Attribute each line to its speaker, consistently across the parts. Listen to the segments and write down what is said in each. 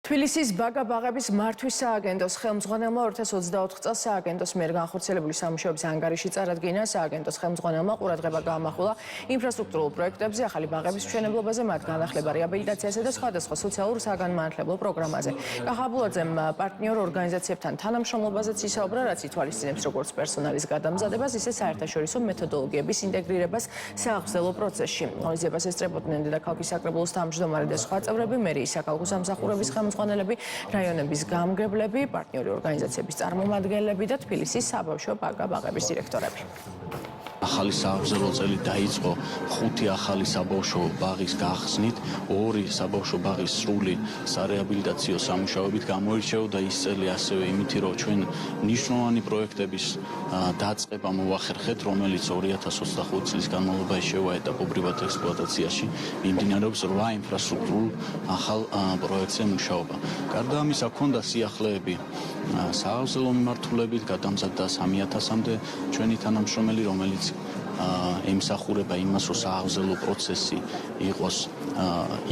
Speaker 1: თბილისის ბაგა-ბაღების მართვის სააგენტოს ხელმძღვანელმა 2024 წელს სააგენტოს მიერ განხორციელებული სამუშაოების ანგარიში წარადგინა. სააგენტოს ხელმძღვანელმა ყურადღება გაამახვილა ინფრასტრუქტურულ პროექტებზე, ახალი ბაღების მშენებლობაზე, მათ განახლება რეაბილიტაციასა და სხვადასხვა სოციალურ საგანმანათლებლო პროგრამაზე. კახაბულაძემ პარტნიორ ორგანიზაციებთან თანამშრომლობაზეც ისაუბრა, რაც ითვალისწინებს როგორც პერსონალის გადამზადებას, ისე საერთაშორისო მეთოდოლოგიების ინტეგრირებას სააღზელო პროცესში. ორგანიზებას ესწრებოდნენ დედაქალაქის საკრებულოს თავმჯდომარე და სხვა წევრები, მერიის საქალაქო სამსახურების ხელმძღვანელები, რაიონების გამგებლები, პარტნიორი ორგანიზაციების წარმომადგენლები და თბილისის საბავშვო ბაგა-ბაღების დირექტორები.
Speaker 2: ახალი სააღზელო წელი დაიწყო 5 ახალი საბავშვო ბაღის გახსნით, 2 საბავშვო ბაღის სრული სარეაბილიტაციო სამუშაოებით გამოირჩეოდა ის წელი ასევე იმითი, რომ ჩვენ მნიშვნელოვანი პროექტების დაწყება მოვახერხეთ, რომელიც 2025 წლის განმავლობაში შევაეტაპობრივად ექსპლუატაციაში მიმდინარეობს 8 ინფრასტრუქტურულ ახალ პროექტზე მუშაობა. გარდა ამისა, ჰქონდა სიახლეები სააღზელო მიმართულებით, გადამზადდა 3000-მდე ჩვენი თანამშრომელი, რომელიც ემსახურება იმას, რომ სააღზელო პროცესი იყოს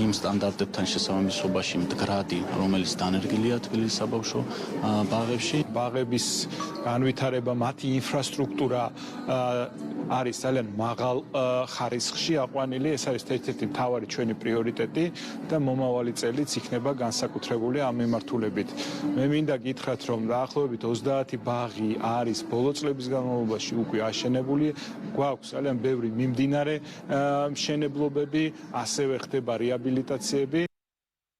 Speaker 2: იმ სტანდარტებთან შესაბამისობაში მდგრადი, რომელიც დანერგილია თბილისის საბავშვო ბაღებში.
Speaker 3: ბაღების განვითარება, მათი ინფრასტრუქტურა არის ძალიან მაღალ ხარისხში აყვანილი. ეს არის ერთ-ერთი მთავარი ჩვენი პრიორიტეტი და მომავალი წელიც იქნება განსაკუთრებული ამ მიმართულებით. მე მინდა გითხრათ, რომ დაახლოებით 30 ბაღი არის ბოლო წლების განმავლობაში უკვე აშენებული. გვაქვს ძალიან ბევრი მიმდინარე მშენებლობები, ასევე ხდება რეაბილიტაციები.